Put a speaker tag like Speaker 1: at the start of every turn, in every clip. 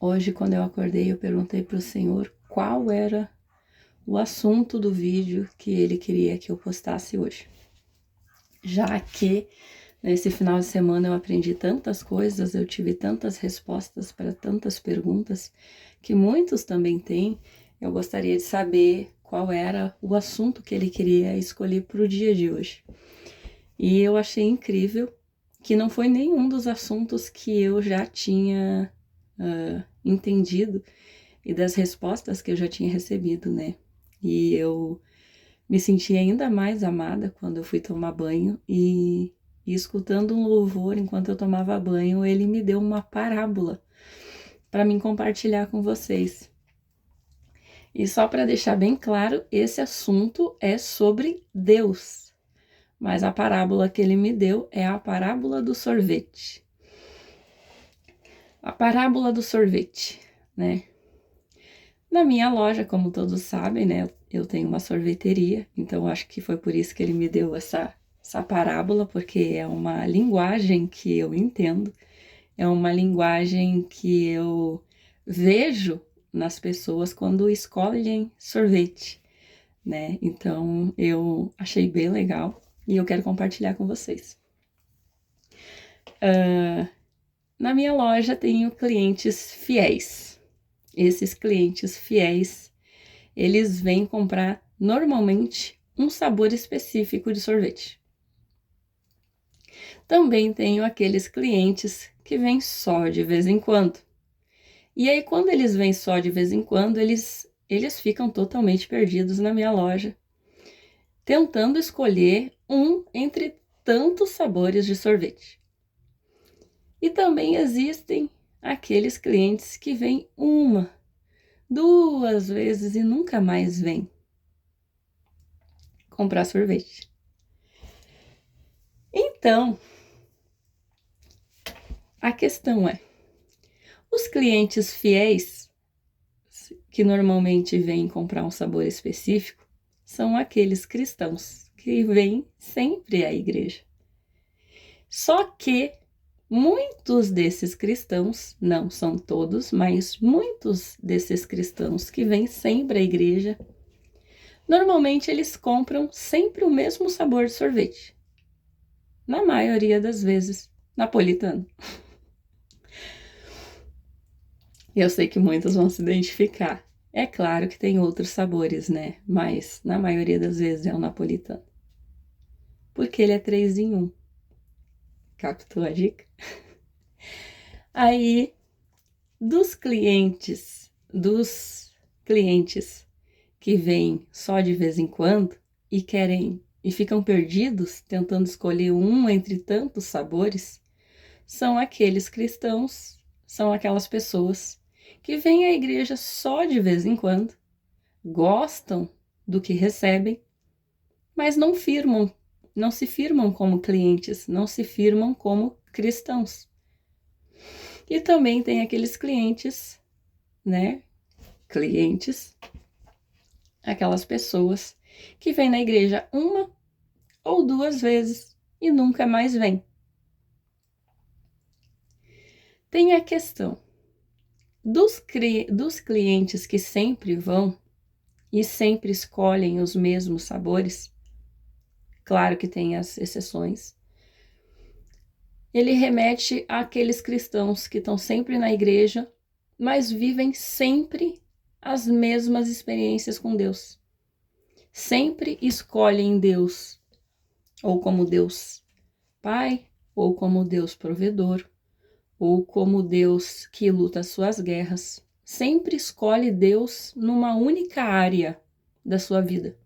Speaker 1: Hoje, quando eu acordei, eu perguntei para o Senhor qual era o assunto do vídeo que Ele queria que eu postasse hoje. Já que nesse final de semana eu aprendi tantas coisas, eu tive tantas respostas para tantas perguntas que muitos também têm, eu gostaria de saber qual era o assunto que Ele queria escolher para o dia de hoje. E eu achei incrível que não foi nenhum dos assuntos que eu já tinha entendido e das respostas que eu já tinha recebido, né? E eu me senti ainda mais amada quando eu fui tomar banho e escutando um louvor enquanto eu tomava banho, ele me deu uma parábola para mim compartilhar com vocês. E só para deixar bem claro, esse assunto é sobre Deus, mas a parábola que ele me deu é a parábola do sorvete. A parábola do sorvete, né? Na minha loja, como todos sabem, né, eu tenho uma sorveteria, então acho que foi por isso que ele me deu essa parábola, porque é uma linguagem que eu entendo, é uma linguagem que eu vejo nas pessoas quando escolhem sorvete, né? Então eu achei bem legal e eu quero compartilhar com vocês. Na minha loja tenho clientes fiéis. Esses clientes fiéis, eles vêm comprar normalmente um sabor específico de sorvete. Também tenho aqueles clientes que vêm só de vez em quando. E aí, quando eles vêm só de vez em quando, eles ficam totalmente perdidos na minha loja, tentando escolher um entre tantos sabores de sorvete. E também existem aqueles clientes que vêm uma, duas vezes e nunca mais vêm comprar sorvete. Então, a questão é, os clientes fiéis, que normalmente vêm comprar um sabor específico, são aqueles cristãos que vêm sempre à igreja. Só que muitos desses cristãos, não são todos, mas muitos desses cristãos que vêm sempre à igreja, normalmente eles compram sempre o mesmo sabor de sorvete. Na maioria das vezes, napolitano. Eu sei que muitos vão se identificar. É claro que tem outros sabores, né? Mas na maioria das vezes é o napolitano. Porque ele é 3 em 1. Captou a dica? Aí, dos clientes que vêm só de vez em quando e querem e ficam perdidos tentando escolher um entre tantos sabores, são aqueles cristãos, são aquelas pessoas que vêm à igreja só de vez em quando, gostam do que recebem, mas não se firmam como clientes, não se firmam como cristãos. E também tem aqueles clientes, né? Aquelas pessoas que vêm na igreja uma ou duas vezes e nunca mais vêm. Tem a questão dos clientes que sempre vão e sempre escolhem os mesmos sabores. Claro que tem as exceções. Ele remete àqueles cristãos que estão sempre na igreja, mas vivem sempre as mesmas experiências com Deus. Sempre escolhem Deus, ou como Deus Pai, ou como Deus provedor, ou como Deus que luta as suas guerras. Sempre escolhe Deus numa única área da sua vida.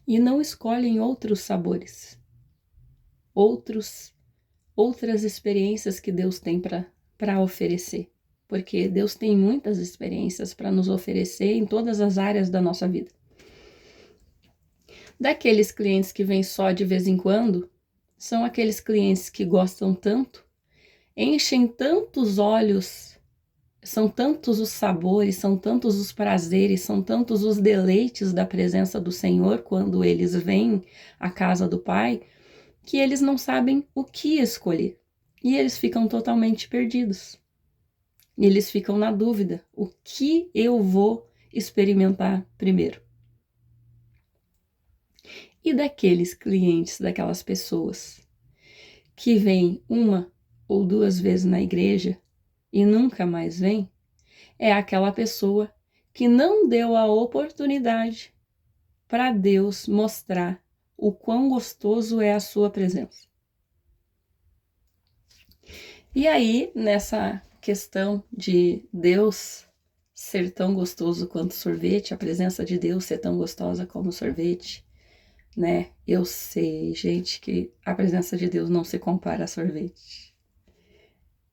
Speaker 1: E não escolhem outros sabores, outras experiências que Deus tem para oferecer. Porque Deus tem muitas experiências para nos oferecer em todas as áreas da nossa vida. Daqueles clientes que vêm só de vez em quando, são aqueles clientes que gostam tanto, enchem tantos olhos, são tantos os sabores, são tantos os prazeres, são tantos os deleites da presença do Senhor quando eles vêm à casa do Pai, que eles não sabem o que escolher. E eles ficam totalmente perdidos. E eles ficam na dúvida: o que eu vou experimentar primeiro? E daqueles clientes, daquelas pessoas que vêm uma ou duas vezes na igreja e nunca mais vêm, é aquela pessoa que não deu a oportunidade para Deus mostrar o quão gostoso é a sua presença. E aí, nessa questão de Deus ser tão gostoso quanto sorvete, a presença de Deus ser tão gostosa como sorvete, né? Eu sei, gente, que a presença de Deus não se compara a sorvete.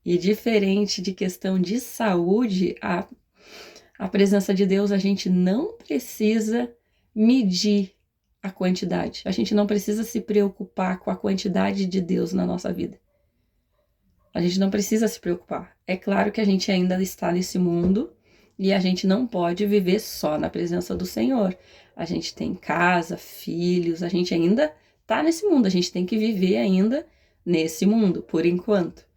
Speaker 1: E diferente de questão de saúde, a presença de Deus a gente não precisa medir a quantidade. A gente não precisa se preocupar com a quantidade de Deus na nossa vida. A gente não precisa se preocupar. É claro que a gente ainda está nesse mundo e a gente não pode viver só na presença do Senhor. A gente tem casa, filhos, a gente ainda está nesse mundo. A gente tem que viver ainda nesse mundo, por enquanto.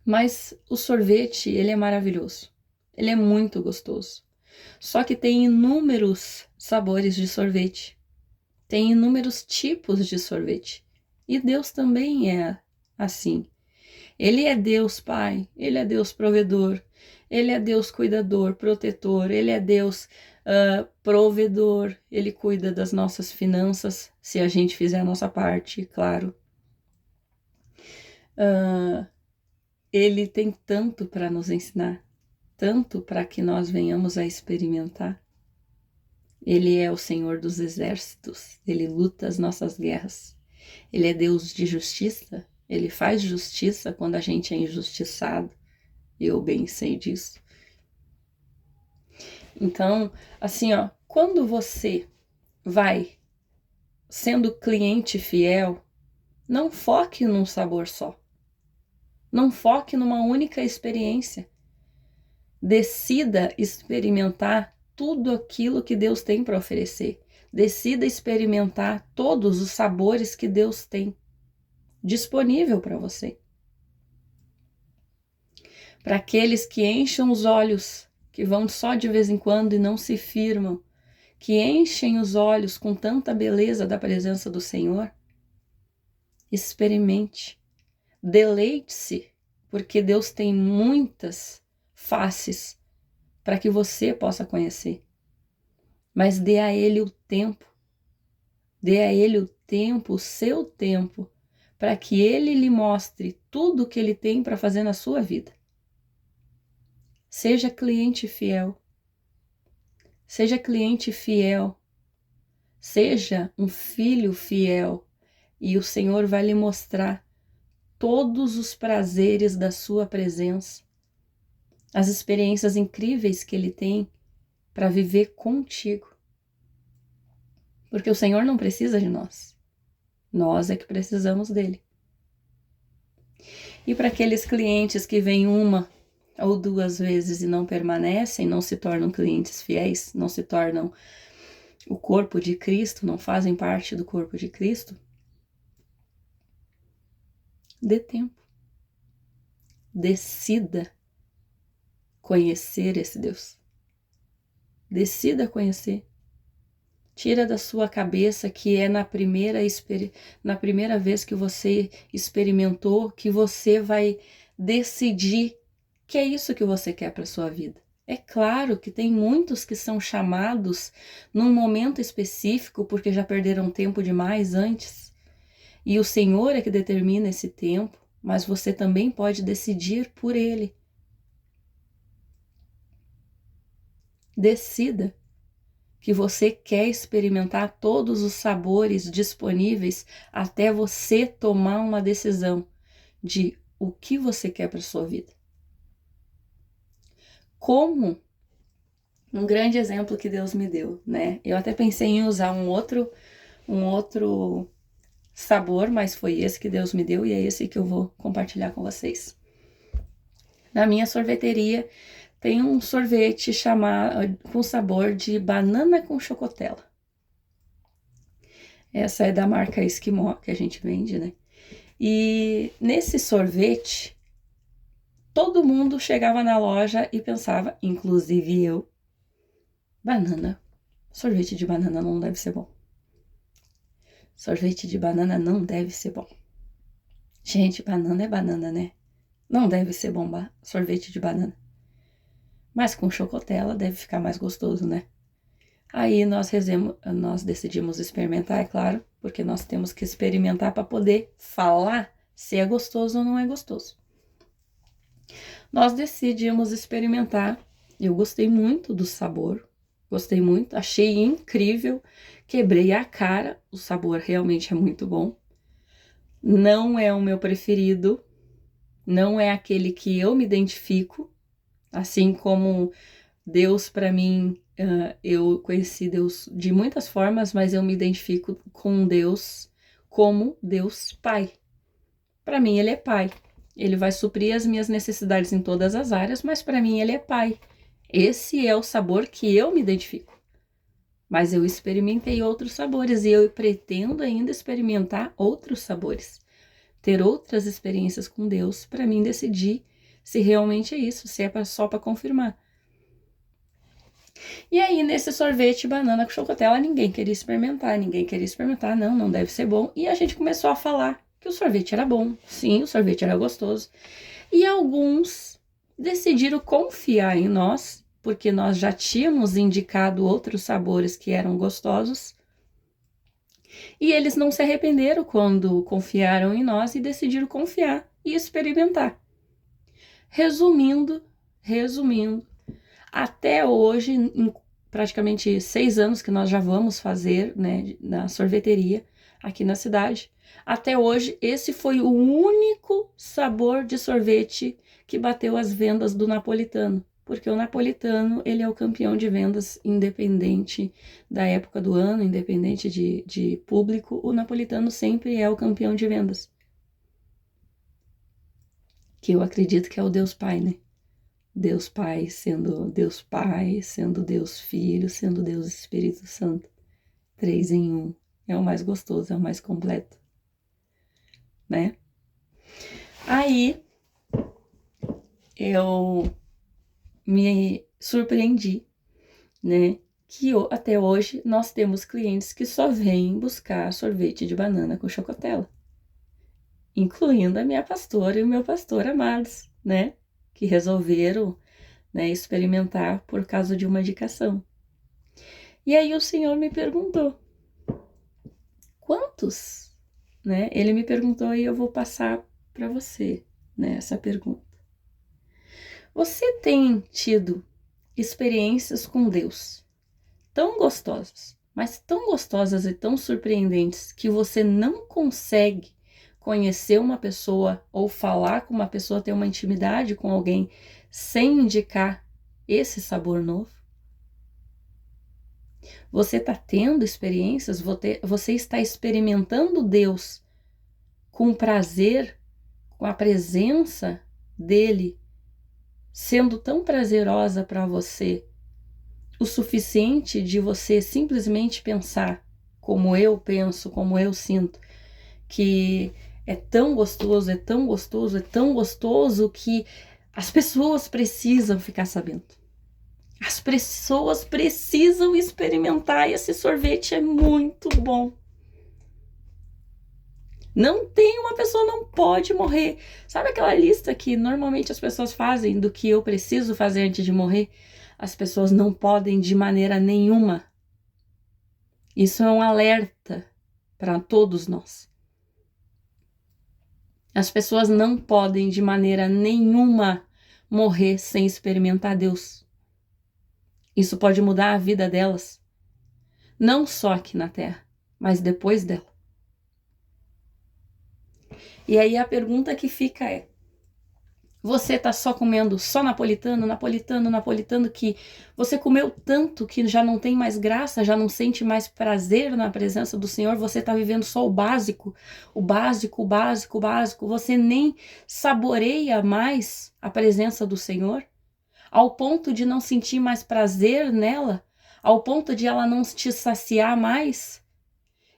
Speaker 1: Mas o sorvete, ele é maravilhoso. Ele é muito gostoso. Só que tem inúmeros sabores de sorvete. Tem inúmeros tipos de sorvete. E Deus também é assim. Ele é Deus Pai, Ele é Deus provedor, Ele é Deus cuidador, protetor, Ele é Deus provedor, Ele cuida das nossas finanças, se a gente fizer a nossa parte, claro. Ele tem tanto para nos ensinar, tanto para que nós venhamos a experimentar. Ele é o Senhor dos exércitos, Ele luta as nossas guerras. Ele é Deus de justiça, Ele faz justiça quando a gente é injustiçado. Eu bem sei disso. Então, assim, ó, quando você vai sendo cliente fiel, não foque num sabor só. Não foque numa única experiência. Decida experimentar tudo aquilo que Deus tem para oferecer. Decida experimentar todos os sabores que Deus tem disponível para você. Para aqueles que enchem os olhos, que vão só de vez em quando e não se firmam, que enchem os olhos com tanta beleza da presença do Senhor, experimente, deleite-se, porque Deus tem muitas faces para que você possa conhecer. Mas dê a Ele o tempo, dê a Ele o tempo, o seu tempo, para que Ele lhe mostre tudo o que Ele tem para fazer na sua vida. Seja cliente fiel. Seja cliente fiel. Seja um filho fiel. E o Senhor vai lhe mostrar todos os prazeres da sua presença. As experiências incríveis que Ele tem para viver contigo. Porque o Senhor não precisa de nós. Nós é que precisamos dele. E para aqueles clientes que vêm uma ou duas vezes e não permanecem, não se tornam clientes fiéis, não se tornam o corpo de Cristo, não fazem parte do corpo de Cristo, dê tempo. Decida conhecer esse Deus. Decida conhecer. Tira da sua cabeça que é na primeira vez que você experimentou que você vai decidir que é isso que você quer para a sua vida. É claro que tem muitos que são chamados num momento específico porque já perderam tempo demais antes. E o Senhor é que determina esse tempo, mas você também pode decidir por Ele. Decida que você quer experimentar todos os sabores disponíveis até você tomar uma decisão de o que você quer para sua vida. Como um grande exemplo que Deus me deu, né? Eu até pensei em usar um outro sabor, mas foi esse que Deus me deu e é esse que eu vou compartilhar com vocês. Na minha sorveteria tem um sorvete com sabor de banana com chocotela. Essa é da marca Esquimó que a gente vende, né? E nesse sorvete, todo mundo chegava na loja e pensava, inclusive eu, banana. Sorvete de banana não deve ser bom. Sorvete de banana não deve ser bom. Gente, banana é banana, né? Não deve ser bom sorvete de banana. Mas com chocotela deve ficar mais gostoso, né? Aí nós decidimos experimentar, é claro, porque nós temos que experimentar para poder falar se é gostoso ou não é gostoso. Nós decidimos experimentar. Eu gostei muito do sabor, gostei muito, achei incrível, quebrei a cara, o sabor realmente é muito bom. Não é o meu preferido, não é aquele que eu me identifico, assim como Deus para mim, eu conheci Deus de muitas formas, mas eu me identifico com Deus como Deus Pai. Para mim ele é Pai. Ele vai suprir as minhas necessidades em todas as áreas, mas para mim ele é Pai. Esse é o sabor que eu me identifico. Mas eu experimentei outros sabores e eu pretendo ainda experimentar outros sabores. Ter outras experiências com Deus para mim decidir se realmente é isso, se é só para confirmar. E aí, nesse sorvete banana com chocotela, ninguém queria experimentar, não deve ser bom. E a gente começou a falar que o sorvete era bom, sim, o sorvete era gostoso. E alguns decidiram confiar em nós, porque nós já tínhamos indicado outros sabores que eram gostosos. E eles não se arrependeram quando confiaram em nós e decidiram confiar e experimentar. Resumindo, até hoje, em praticamente 6 anos que nós já vamos fazer, né, na sorveteria aqui na cidade, até hoje esse foi o único sabor de sorvete que bateu as vendas do napolitano, porque o napolitano ele é o campeão de vendas, independente da época do ano, independente de público, o napolitano sempre é o campeão de vendas, que eu acredito que é o Deus Pai, né? Deus Pai, sendo Deus Filho, sendo Deus Espírito Santo. 3 em 1. É o mais gostoso, é o mais completo, né? Aí, eu me surpreendi, né? Que até hoje nós temos clientes que só vêm buscar sorvete de banana com chocotela. Incluindo a minha pastora e o meu pastor amados, né? Que resolveram, né, experimentar por causa de uma indicação. E aí o Senhor me perguntou, quantos? Né? Ele me perguntou e eu vou passar para você, né, essa pergunta. Você tem tido experiências com Deus tão gostosas, mas tão gostosas e tão surpreendentes que você não consegue conhecer uma pessoa ou falar com uma pessoa, ter uma intimidade com alguém sem indicar esse sabor novo? Você está tendo experiências, você está experimentando Deus com prazer, com a presença dele sendo tão prazerosa para você, o suficiente de você simplesmente pensar como eu penso, como eu sinto, que é tão gostoso, é tão gostoso, é tão gostoso que as pessoas precisam ficar sabendo. As pessoas precisam experimentar, esse sorvete é muito bom. Não tem, uma pessoa não pode morrer. Sabe aquela lista que normalmente as pessoas fazem do que eu preciso fazer antes de morrer? As pessoas não podem de maneira nenhuma. Isso é um alerta para todos nós. As pessoas não podem de maneira nenhuma morrer sem experimentar Deus. Isso pode mudar a vida delas. Não só aqui na Terra, mas depois dela. E aí a pergunta que fica é, você tá só comendo só napolitano, que você comeu tanto que já não tem mais graça, já não sente mais prazer na presença do Senhor, você tá vivendo só o básico, você nem saboreia mais a presença do Senhor, ao ponto de não sentir mais prazer nela, ao ponto de ela não te saciar mais.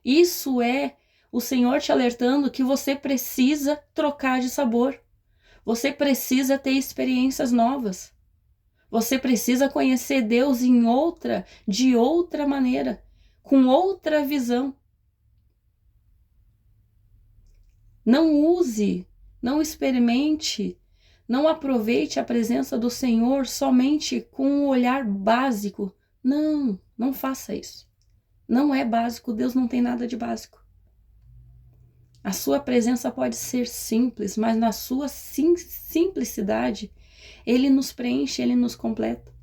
Speaker 1: Isso é o Senhor te alertando que você precisa trocar de sabor. Você precisa ter experiências novas. Você precisa conhecer Deus de outra maneira, com outra visão. Não use, não experimente, não aproveite a presença do Senhor somente com um olhar básico. Não, não faça isso. Não é básico, Deus não tem nada de básico. A sua presença pode ser simples, mas na sua simplicidade, Ele nos preenche, Ele nos completa.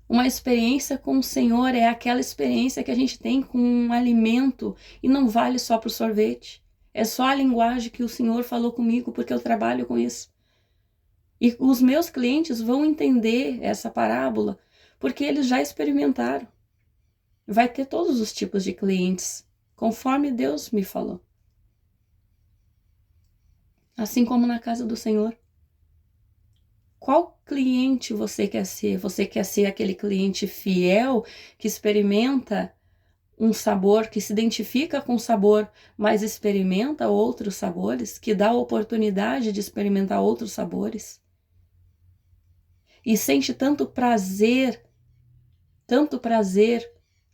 Speaker 1: Uma experiência com o Senhor é aquela experiência que a gente tem com um alimento e não vale só para o sorvete. É só a linguagem que o Senhor falou comigo porque eu trabalho com isso. E os meus clientes vão entender essa parábola porque eles já experimentaram. Vai ter todos os tipos de clientes, conforme Deus me falou. Assim como na casa do Senhor. Qual cliente você quer ser? Você quer ser aquele cliente fiel que experimenta um sabor, que se identifica com o sabor, mas experimenta outros sabores, que dá a oportunidade de experimentar outros sabores? E sente tanto prazer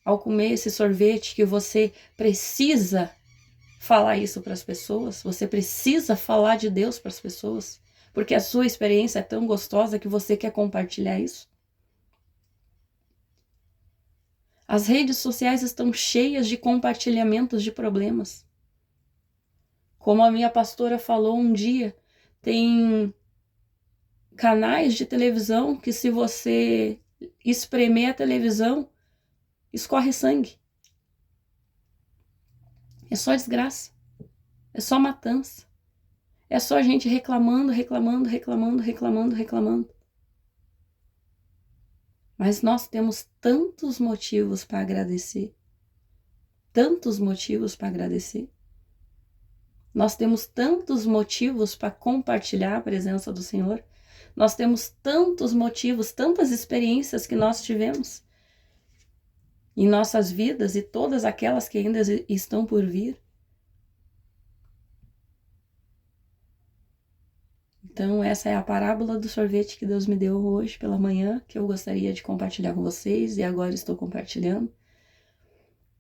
Speaker 1: ao comer esse sorvete que você precisa falar isso para as pessoas, você precisa falar de Deus para as pessoas, porque a sua experiência é tão gostosa que você quer compartilhar isso. As redes sociais estão cheias de compartilhamentos de problemas. Como a minha pastora falou um dia, tem canais de televisão que se você espremer a televisão, escorre sangue. É só desgraça. É só matança. É só gente reclamando. Mas nós temos tantos motivos para agradecer. Tantos motivos para agradecer. Nós temos tantos motivos para compartilhar a presença do Senhor. Nós temos tantos motivos, tantas experiências que nós tivemos em nossas vidas e todas aquelas que ainda estão por vir. Então, essa é a parábola do sorvete que Deus me deu hoje pela manhã, que eu gostaria de compartilhar com vocês e agora estou compartilhando.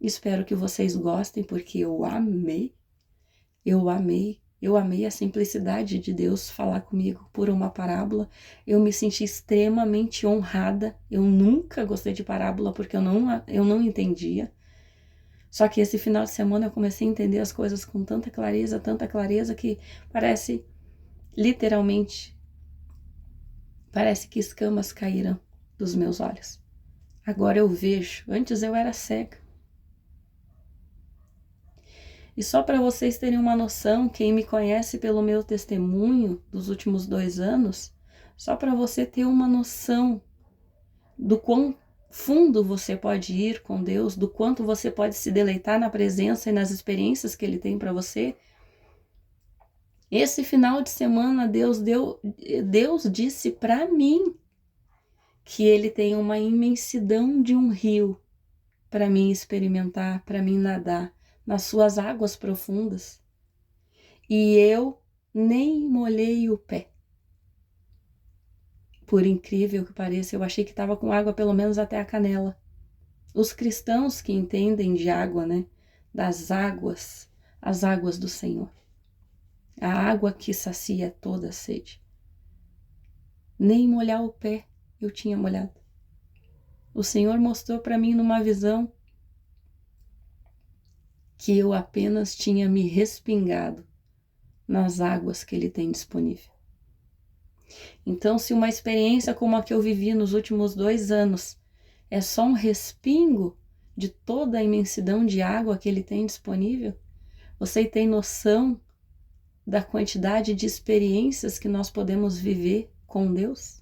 Speaker 1: Espero que vocês gostem, porque eu amei a simplicidade de Deus falar comigo por uma parábola. Eu me senti extremamente honrada. Eu nunca gostei de parábola porque eu não entendia. Só que esse final de semana eu comecei a entender as coisas com tanta clareza que literalmente, parece que escamas caíram dos meus olhos. Agora eu vejo. Antes eu era cega. E só para vocês terem uma noção, quem me conhece pelo meu testemunho dos últimos 2 anos, só para você ter uma noção do quão fundo você pode ir com Deus, do quanto você pode se deleitar na presença e nas experiências que Ele tem para você. Esse final de semana Deus disse para mim que Ele tem uma imensidão de um rio para mim experimentar, para mim nadar nas suas águas profundas. E eu nem molhei o pé. Por incrível que pareça, eu achei que estava com água pelo menos até a canela. Os cristãos que entendem de água, né? Das águas, as águas do Senhor. A água que sacia toda a sede. Nem molhar o pé eu tinha molhado. O Senhor mostrou para mim numa visão que eu apenas tinha me respingado nas águas que Ele tem disponível. Então, se uma experiência como a que eu vivi nos últimos 2 anos é só um respingo de toda a imensidão de água que Ele tem disponível, você tem noção da quantidade de experiências que nós podemos viver com Deus?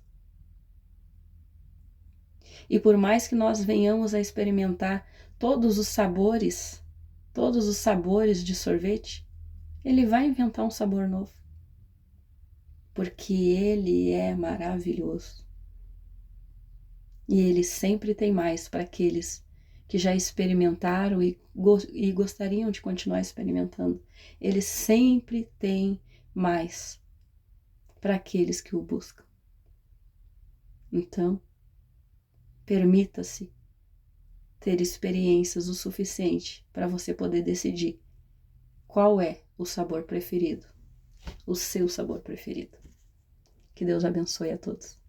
Speaker 1: E por mais que nós venhamos a experimentar todos os sabores de sorvete, Ele vai inventar um sabor novo. Porque Ele é maravilhoso. E Ele sempre tem mais para aqueles que já experimentaram e gostariam de continuar experimentando. Ele sempre tem mais para aqueles que o buscam. Então, permita-se ter experiências o suficiente para você poder decidir qual é o sabor preferido, o seu sabor preferido. Que Deus abençoe a todos.